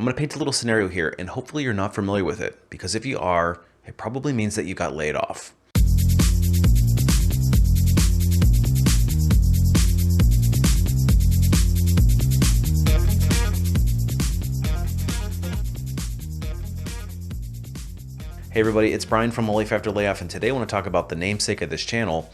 going to paint a little scenario here, and hopefully you're not familiar with it, because if you are, it probably means that you got laid off. Hey everybody, it's Brian from A Life After Layoff, and today I want to talk about the namesake of this channel,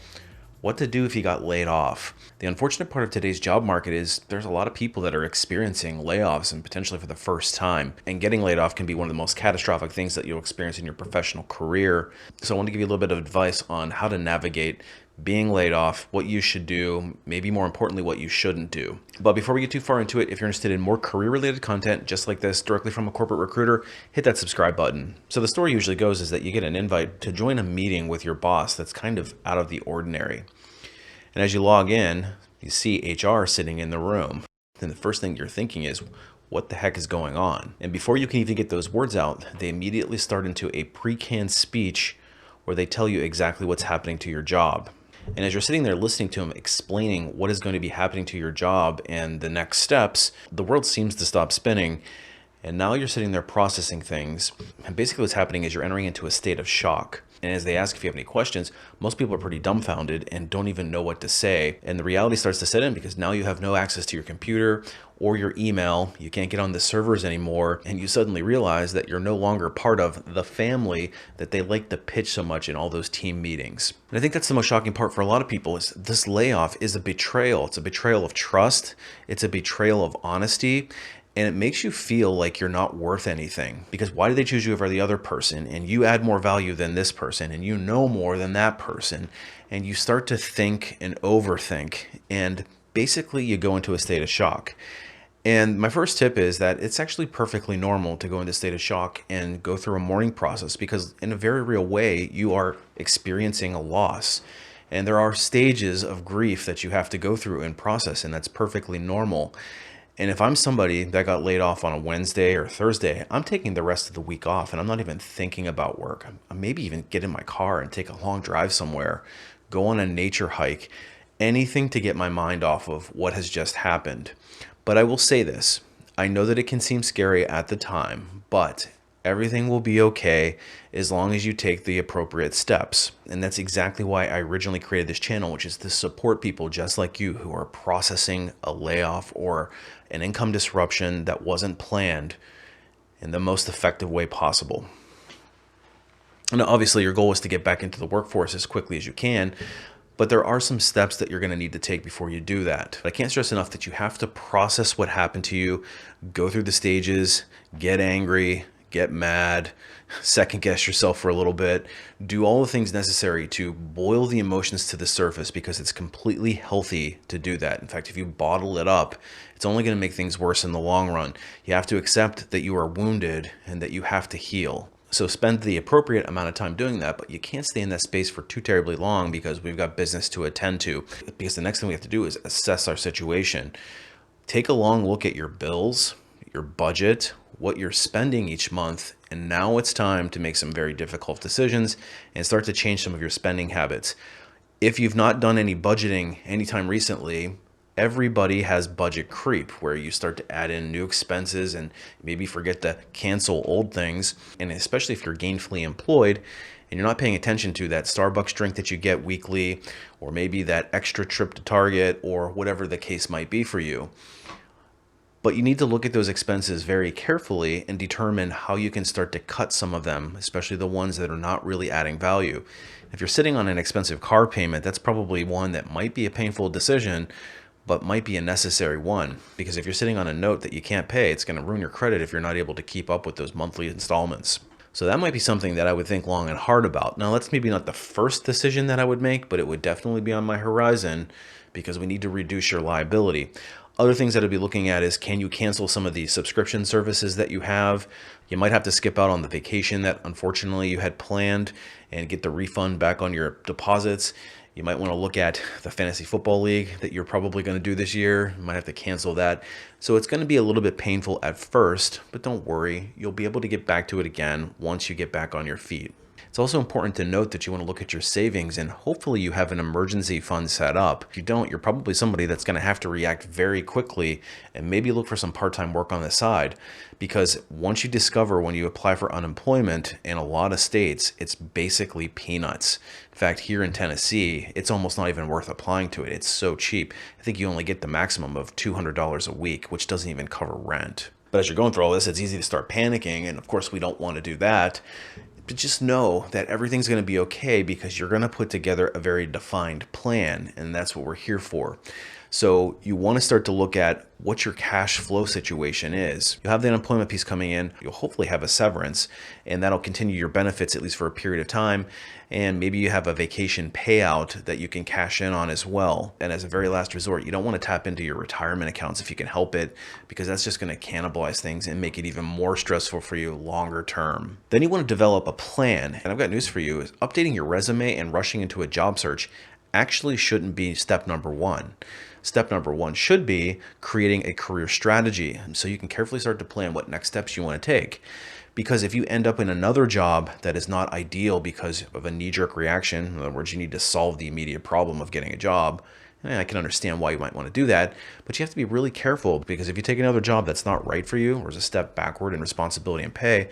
what to do if you got laid off. The unfortunate part of today's job market is there's a lot of people that are experiencing layoffs, and potentially for the first time. And getting laid off can be one of the most catastrophic things that you'll experience in your professional career. So I want to give you a little bit of advice on how to navigate being laid off, what you should do, maybe more importantly, what you shouldn't do. But before we get too far into it, if you're interested in more career-related content just like this directly from a corporate recruiter, hit that subscribe button. So the story usually goes is that you get an invite to join a meeting with your boss that's kind of out of the ordinary. And as you log in, you see HR sitting in the room. Then the first thing you're thinking is, what the heck is going on? And before you can even get those words out, they immediately start into a pre-canned speech where they tell you exactly what's happening to your job. And as you're sitting there listening to him explaining what is going to be happening to your job and the next steps, the world seems to stop spinning. And now you're sitting there processing things. And basically what's happening is you're entering into a state of shock. And as they ask if you have any questions, most people are pretty dumbfounded and don't even know what to say. And the reality starts to set in because now you have no access to your computer or your email. You can't get on the servers anymore. And you suddenly realize that you're no longer part of the family that they like to pitch so much in all those team meetings. And I think that's the most shocking part for a lot of people is this layoff is a betrayal. It's a betrayal of trust. It's a betrayal of honesty. And it makes you feel like you're not worth anything, because why did they choose you over the other person? And you add more value than this person, and you know more than that person. And you start to think and overthink, and basically you go into a state of shock. And my first tip is that it's actually perfectly normal to go into a state of shock and go through a mourning process, because in a very real way, you are experiencing a loss. And there are stages of grief that you have to go through and process, and that's perfectly normal. And if I'm somebody that got laid off on a Wednesday or Thursday, I'm taking the rest of the week off and I'm not even thinking about work. I maybe even get in my car and take a long drive somewhere, go on a nature hike, anything to get my mind off of what has just happened. But I will say this, I know that it can seem scary at the time, but everything will be okay as long as you take the appropriate steps. And that's exactly why I originally created this channel, which is to support people just like you who are processing a layoff or an income disruption that wasn't planned in the most effective way possible. And obviously your goal is to get back into the workforce as quickly as you can, but there are some steps that you're going to need to take before you do that. But I can't stress enough that you have to process what happened to you, go through the stages, get angry, get mad, second guess yourself for a little bit, do all the things necessary to boil the emotions to the surface, because it's completely healthy to do that. In fact, if you bottle it up, it's only going to make things worse in the long run. You have to accept that you are wounded and that you have to heal. So spend the appropriate amount of time doing that, but you can't stay in that space for too terribly long because we've got business to attend to. Because the next thing we have to do is assess our situation. Take a long look at your bills, your budget, what you're spending each month, and now it's time to make some very difficult decisions and start to change some of your spending habits. If you've not done any budgeting anytime recently, everybody has budget creep, where you start to add in new expenses and maybe forget to cancel old things. And especially if you're gainfully employed and you're not paying attention to that Starbucks drink that you get weekly, or maybe that extra trip to Target, or whatever the case might be for you. But you need to look at those expenses very carefully and determine how you can start to cut some of them, especially the ones that are not really adding value. If you're sitting on an expensive car payment, that's probably one that might be a painful decision, but might be a necessary one. Because if you're sitting on a note that you can't pay, it's going to ruin your credit if you're not able to keep up with those monthly installments. So that might be something that I would think long and hard about. Now, that's maybe not the first decision that I would make, but it would definitely be on my horizon because we need to reduce your liability. Other things that I'd be looking at is, can you cancel some of the subscription services that you have? You might have to skip out on the vacation that unfortunately you had planned and get the refund back on your deposits. You might want to look at the fantasy football league that you're probably going to do this year. You might have to cancel that. So it's going to be a little bit painful at first, but don't worry. You'll be able to get back to it again once you get back on your feet. It's also important to note that you want to look at your savings and hopefully you have an emergency fund set up. If you don't, you're probably somebody that's going to have to react very quickly and maybe look for some part-time work on the side, because once you discover when you apply for unemployment in a lot of states, it's basically peanuts. In fact, here in Tennessee, it's almost not even worth applying to it. It's so cheap. I think you only get the maximum of $200 a week, which doesn't even cover rent. But as you're going through all this, it's easy to start panicking. And of course, we don't want to do that. But just know that everything's going to be okay because you're going to put together a very defined plan. And that's what we're here for. So you want to start to look at what your cash flow situation is. You'll have the unemployment piece coming in. You'll hopefully have a severance, and that'll continue your benefits at least for a period of time. And maybe you have a vacation payout that you can cash in on as well. And as a very last resort, you don't want to tap into your retirement accounts if you can help it, because that's just going to cannibalize things and make it even more stressful for you longer term. Then you want to develop a plan. And I've got news for you: is updating your resume and rushing into a job search actually shouldn't be step number one. Step number one should be creating a career strategy so you can carefully start to plan what next steps you want to take. Because if you end up in another job that is not ideal because of a knee-jerk reaction, in other words, you need to solve the immediate problem of getting a job, and I can understand why you might want to do that, but you have to be really careful, because if you take another job that's not right for you or is a step backward in responsibility and pay,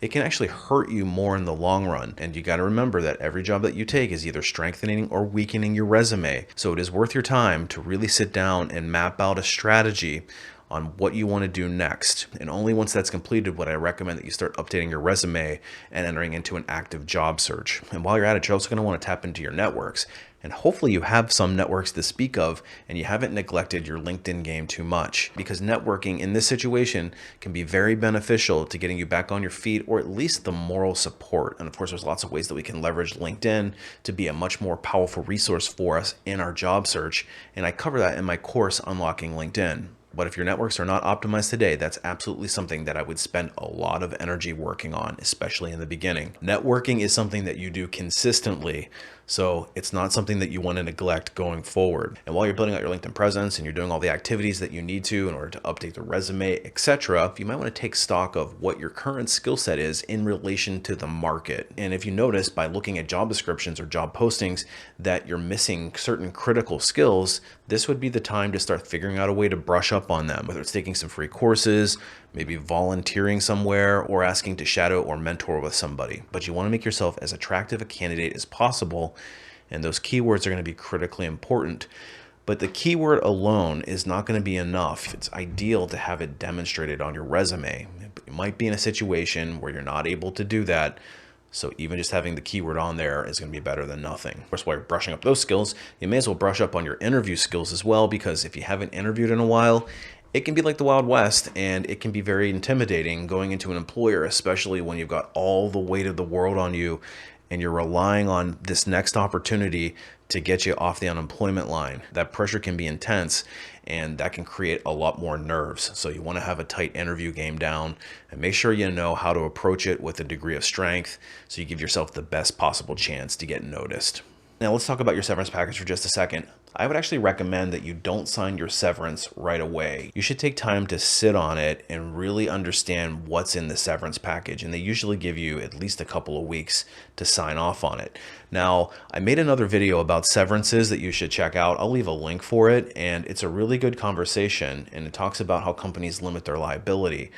it can actually hurt you more in the long run. And you got to remember that every job that you take is either strengthening or weakening your resume. So it is worth your time to really sit down and map out a strategy on what you want to do next. And only once that's completed would I recommend that you start updating your resume and entering into an active job search. And while you're at it, you're also going to want to tap into your networks. And hopefully you have some networks to speak of, and you haven't neglected your LinkedIn game too much, because networking in this situation can be very beneficial to getting you back on your feet, or at least the moral support. And of course, there's lots of ways that we can leverage LinkedIn to be a much more powerful resource for us in our job search. And I cover that in my course, Unlocking LinkedIn. But if your networks are not optimized today, that's absolutely something that I would spend a lot of energy working on, especially in the beginning. Networking is something that you do consistently, so it's not something that you want to neglect going forward. And while you're building out your LinkedIn presence and you're doing all the activities that you need to in order to update the resume, etc., you might want to take stock of what your current skill set is in relation to the market. And if you notice by looking at job descriptions or job postings that you're missing certain critical skills, this would be the time to start figuring out a way to brush up on them, whether it's taking some free courses, maybe volunteering somewhere, or asking to shadow or mentor with somebody. But you want to make yourself as attractive a candidate as possible, and those keywords are going to be critically important. But the keyword alone is not going to be enough. It's ideal to have it demonstrated on your resume. You might be in a situation where you're not able to do that, so even just having the keyword on there is going to be better than nothing. Of course, while you're brushing up those skills, you may as well brush up on your interview skills as well, because if you haven't interviewed in a while, it can be like the Wild West, and it can be very intimidating going into an employer, especially when you've got all the weight of the world on you and you're relying on this next opportunity to get you off the unemployment line. That pressure can be intense, and that can create a lot more nerves. So you want to have a tight interview game down and make sure you know how to approach it with a degree of strength so you give yourself the best possible chance to get noticed. Now let's talk about your severance package for just a second. I would actually recommend that you don't sign your severance right away. You should take time to sit on it and really understand what's in the severance package. And they usually give you at least a couple of weeks to sign off on it. Now, I made another video about severances that you should check out. I'll leave a link for it, and it's a really good conversation, and it talks about how companies limit their liability.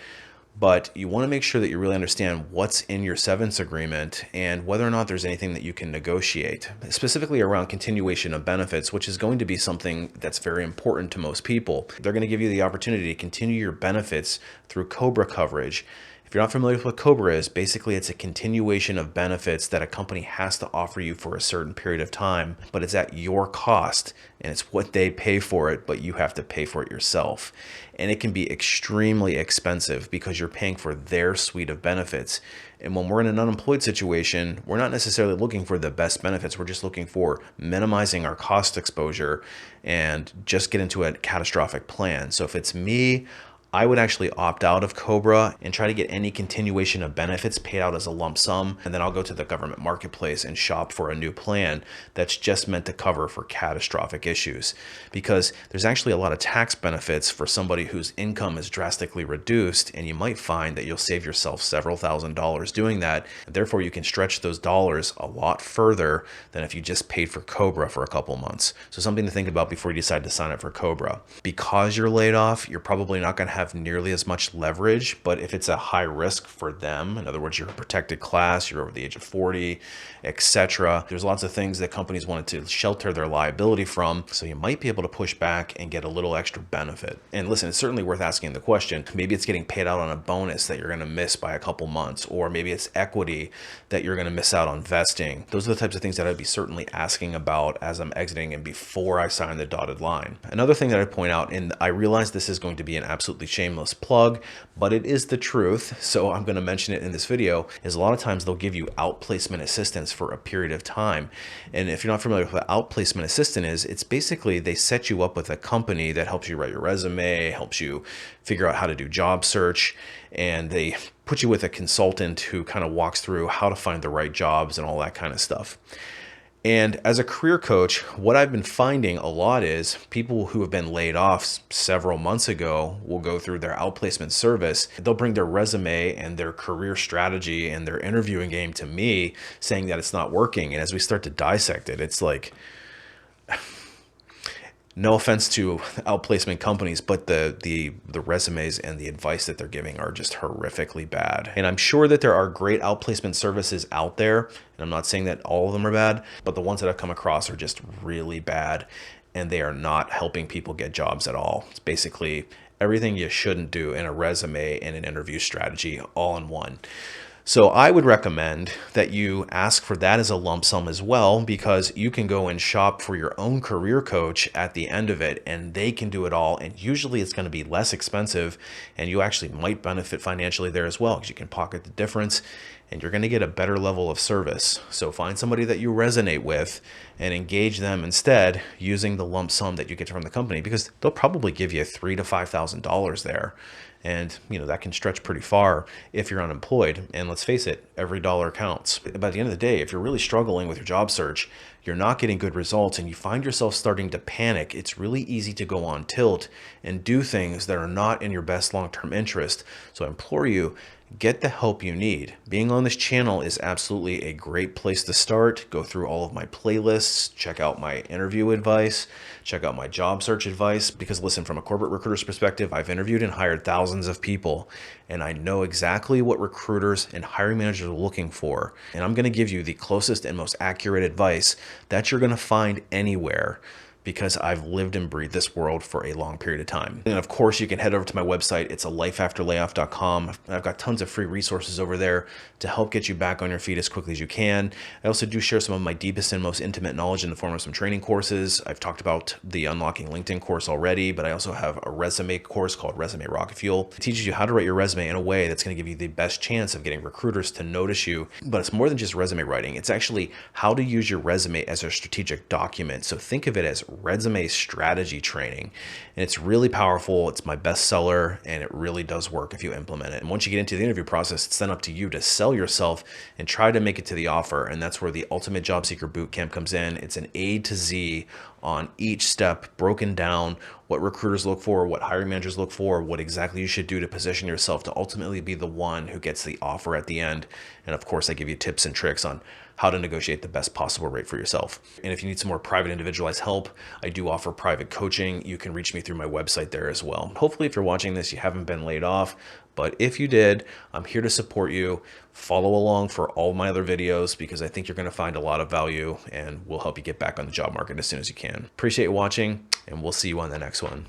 But you want to make sure that you really understand what's in your severance agreement and whether or not there's anything that you can negotiate, specifically around continuation of benefits, which is going to be something that's very important to most people. They're going to give you the opportunity to continue your benefits through Cobra coverage. If you're not familiar with what Cobra is, basically it's a continuation of benefits that a company has to offer you for a certain period of time, but it's at your cost, and it's what they pay for it, but you have to pay for it yourself. And it can be extremely expensive because you're paying for their suite of benefits. And when we're in an unemployed situation, we're not necessarily looking for the best benefits. We're just looking for minimizing our cost exposure and just get into a catastrophic plan. So if it's me, I would actually opt out of Cobra and try to get any continuation of benefits paid out as a lump sum. And then I'll go to the government marketplace and shop for a new plan that's just meant to cover for catastrophic issues. Because there's actually a lot of tax benefits for somebody whose income is drastically reduced. And you might find that you'll save yourself several $1,000s doing that. And therefore, you can stretch those dollars a lot further than if you just paid for Cobra for a couple months. So something to think about before you decide to sign up for Cobra. Because you're laid off, you're probably not going to have nearly as much leverage, but if it's a high risk for them, in other words, you're a protected class, you're over the age of 40, etc., there's lots of things that companies wanted to shelter their liability from, so you might be able to push back and get a little extra benefit. And listen, it's certainly worth asking the question. Maybe it's getting paid out on a bonus that you're going to miss by a couple months, or maybe it's equity that you're going to miss out on vesting. Those are the types of things that I'd be certainly asking about as I'm exiting and before I sign the dotted line. Another thing that I'd point out, and I realize this is going to be an absolutely shameless plug, but it is the truth, so I'm going to mention it in this video, is a lot of times they'll give you outplacement assistance for a period of time. And if you're not familiar with what outplacement assistant is, it's basically they set you up with a company that helps you write your resume, helps you figure out how to do job search, and they put you with a consultant who kind of walks through how to find the right jobs and all that kind of stuff. And as a career coach, what I've been finding a lot is people who have been laid off several months ago will go through their outplacement service. They'll bring their resume and their career strategy and their interviewing game to me saying that it's not working. And as we start to dissect it, it's like, no offense to outplacement companies, but the resumes and the advice that they're giving are just horrifically bad. And I'm sure that there are great outplacement services out there, and I'm not saying that all of them are bad, but the ones that I've come across are just really bad, and they are not helping people get jobs at all. It's basically everything you shouldn't do in a resume and an interview strategy all in one. So I would recommend that you ask for that as a lump sum as well, because you can go and shop for your own career coach at the end of it, and they can do it all. And usually it's going to be less expensive, and you actually might benefit financially there as well, because you can pocket the difference and you're going to get a better level of service. So find somebody that you resonate with and engage them instead using the lump sum that you get from the company, because they'll probably give you $3,000 to $5,000 there. And that can stretch pretty far if you're unemployed. And let's face it, every dollar counts. By the end of the day, if you're really struggling with your job search, you're not getting good results, and you find yourself starting to panic, it's really easy to go on tilt and do things that are not in your best long-term interest. So I implore you, get the help you need. Being on this channel is absolutely a great place to start. Go through all of my playlists, check out my interview advice, check out my job search advice, because listen, from a corporate recruiter's perspective, I've interviewed and hired thousands of people, and I know exactly what recruiters and hiring managers are looking for. And I'm going to give you the closest and most accurate advice that you're going to find anywhere, because I've lived and breathed this world for a long period of time. And of course, you can head over to my website. It's alifeafterlayoff.com. I've got tons of free resources over there to help get you back on your feet as quickly as you can. I also do share some of my deepest and most intimate knowledge in the form of some training courses. I've talked about the Unlocking LinkedIn course already, but I also have a resume course called Resume Rocketfuel. It teaches you how to write your resume in a way that's going to give you the best chance of getting recruiters to notice you. But it's more than just resume writing. It's actually how to use your resume as a strategic document. So think of it as resume strategy training, and it's really powerful. It's my bestseller, and it really does work if you implement it. And once you get into the interview process, it's then up to you to sell yourself and try to make it to the offer. And that's where the Ultimate Job Seeker Bootcamp comes in. It's an A to Z on each step, broken down, what recruiters look for, what hiring managers look for, what exactly you should do to position yourself to ultimately be the one who gets the offer at the end. And of course, I give you tips and tricks on how to negotiate the best possible rate for yourself. And if you need some more private individualized help, I do offer private coaching. You can reach me through my website there as well. Hopefully, if you're watching this, you haven't been laid off, but if you did, I'm here to support you. Follow along for all my other videos, because I think you're going to find a lot of value, and we'll help you get back on the job market as soon as you can. Appreciate you watching, and we'll see you on the next one.